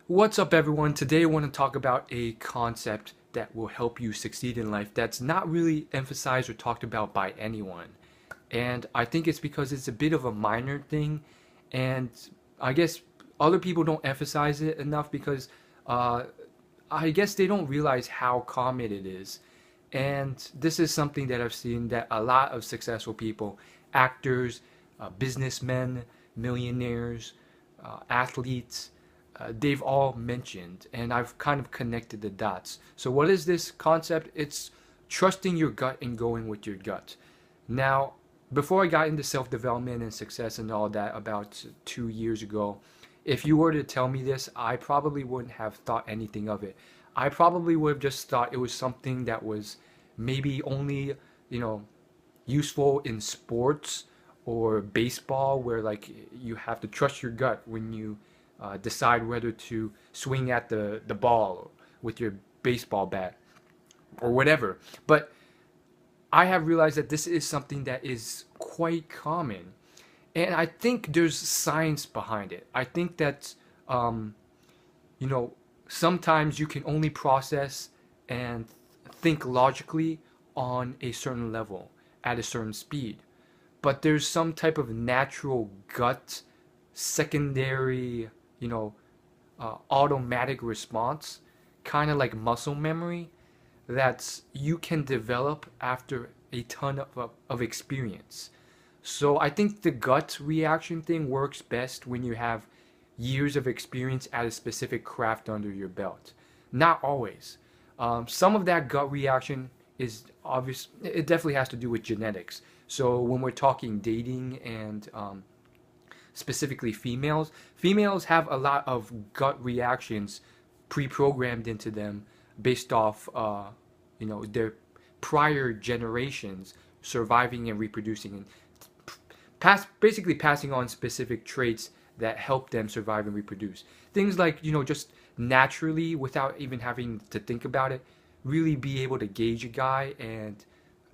What's up, everyone? Today I want to talk about a concept that will help you succeed in life that's not really emphasized or talked about by anyone. And I think it's because it's a bit of a minor thing, and I guess other people don't emphasize it enough because uh, I guess they don't realize how common it is. And this is something that I've seen that a lot of successful people, actors, businessmen, millionaires, athletes, they've all mentioned, and I've kind of connected the dots. So, what is this concept? It's trusting your gut and going with your gut. Now, before I got into self development and success and all that about 2 years ago, if you were to tell me this, I probably wouldn't have thought anything of it. I probably would have just thought it was something that was maybe only, you know, useful in sports or baseball, where like you have to trust your gut when you decide whether to swing at the ball with your baseball bat or whatever. But I have realized that this is something that is quite common. And I think there's science behind it. I think that, um, you know, sometimes you can only process and think logically on a certain level at a certain speed. But there's some type of natural gut, secondary, you know, automatic response, kind of like muscle memory, that you can develop after a ton of experience. So I think the gut reaction thing works best when you have years of experience at a specific craft under your belt. Not always. Some of that gut reaction is obvious. It definitely has to do with genetics. So when we're talking dating and specifically females have a lot of gut reactions pre-programmed into them based off, their prior generations surviving and reproducing and basically passing on specific traits that help them survive and reproduce. Things like, just naturally, without even having to think about it, really be able to gauge a guy and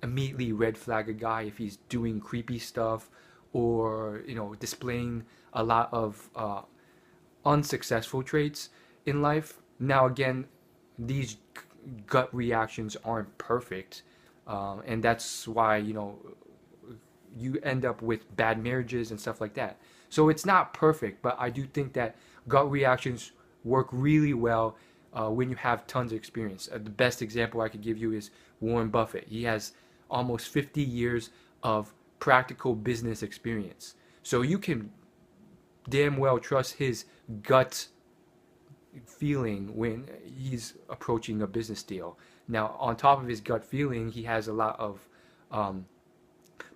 immediately red flag a guy if he's doing creepy stuff or, displaying a lot of unsuccessful traits in life. Now, again, these gut reactions aren't perfect. And that's why, you end up with bad marriages and stuff like that. So it's not perfect, but I do think that gut reactions work really well when you have tons of experience. The best example I could give you is Warren Buffett. He has almost 50 years of practical business experience. So you can damn well trust his gut feeling when he's approaching a business deal. Now, on top of his gut feeling, he has a lot of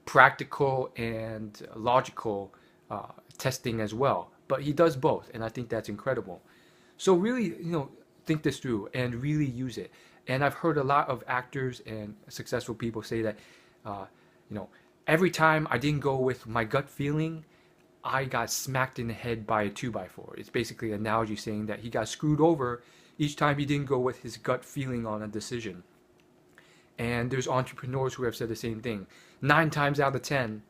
practical and logical testing as well. But he does both, and I think that's incredible. So really, think this through and really use it. And I've heard a lot of actors and successful people say that, uh, you know, every time I didn't go with my gut feeling, I got smacked in the head by a 2x4. It's basically an analogy saying that he got screwed over each time he didn't go with his gut feeling on a decision. And there's entrepreneurs who have said the same thing. 9 times out of 10,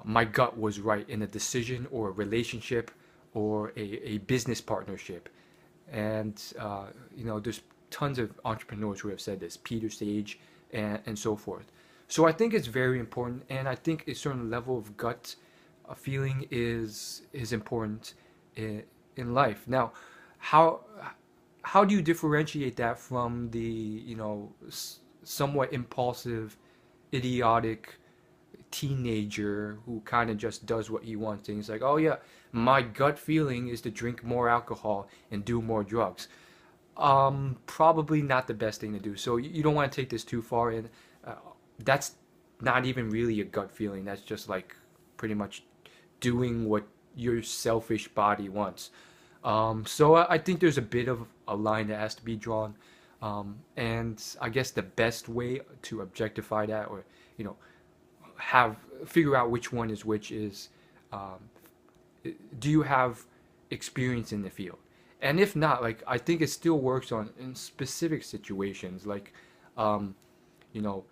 my gut was right in a decision or a relationship or a business partnership. And, there's tons of entrepreneurs who have said this, Peter Sage and so forth. So I think it's very important, and I think a certain level of gut feeling is important in life. Now, how how do you differentiate that from the somewhat impulsive, idiotic teenager who kind of just does what he wants and he's like, oh yeah, my gut feeling is to drink more alcohol and do more drugs? Probably not the best thing to do. So you don't want to take this too far, and uh, that's not even really a gut feeling. That's just like pretty much doing what your selfish body wants. So I think there's a bit of a line that has to be drawn. And I guess the best way to objectify that, or you know, have figure out which one is which, is um, do you have experience in the field? And if not, like, I think it still works on in specific situations, like um, you know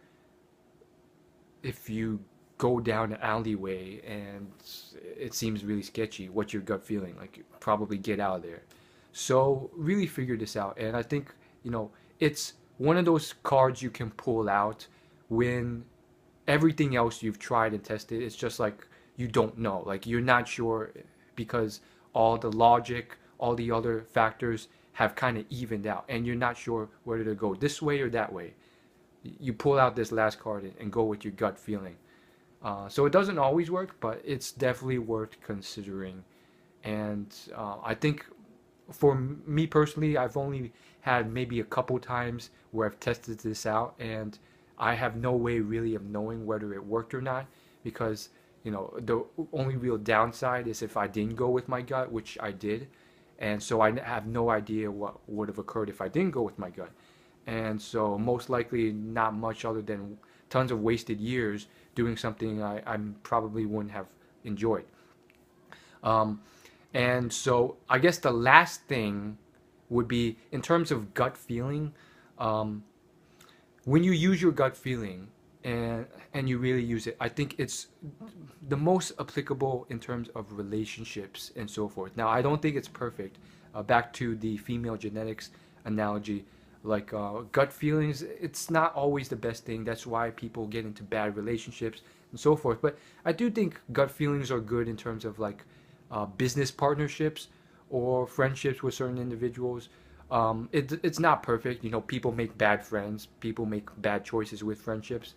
if you go down an alleyway and it seems really sketchy. What's your gut feeling? Like, probably get out of there. So really figure this out. And I think, it's one of those cards you can pull out when everything else you've tried and tested, it's just like you don't know. Like, you're not sure because all the logic, all the other factors have kind of evened out, and you're not sure whether to go this way or that way. You pull out this last card and go with your gut feeling. So it doesn't always work, but it's definitely worth considering. And I think for me personally, I've only had maybe a couple times where I've tested this out, and I have no way really of knowing whether it worked or not, because the only real downside is if I didn't go with my gut, which I did, and so I have no idea what would have occurred if I didn't go with my gut. And so most likely not much other than tons of wasted years doing something I probably wouldn't have enjoyed. Um, and so I guess the last thing would be in terms of gut feeling. Um, when you use your gut feeling and you really use it, I think it's the most applicable in terms of relationships and so forth. Now, I don't think it's perfect. Back to the female genetics analogy, like gut feelings, it's not always the best thing. That's why people get into bad relationships and so forth. But I do think gut feelings are good in terms of like business partnerships or friendships with certain individuals. It's not perfect. People make bad friends. People make bad choices with friendships.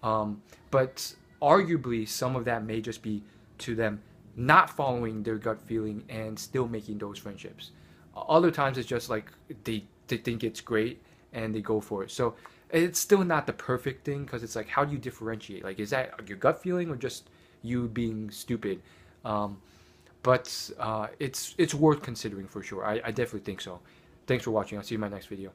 But arguably, some of that may just be to them not following their gut feeling and still making those friendships. Other times, it's just like they think it's great and they go for it. So it's still not the perfect thing, because it's like, how do you differentiate? Like, is that your gut feeling or just you being stupid? But it's worth considering for sure. I definitely think so. Thanks for watching. I'll see you in my next video.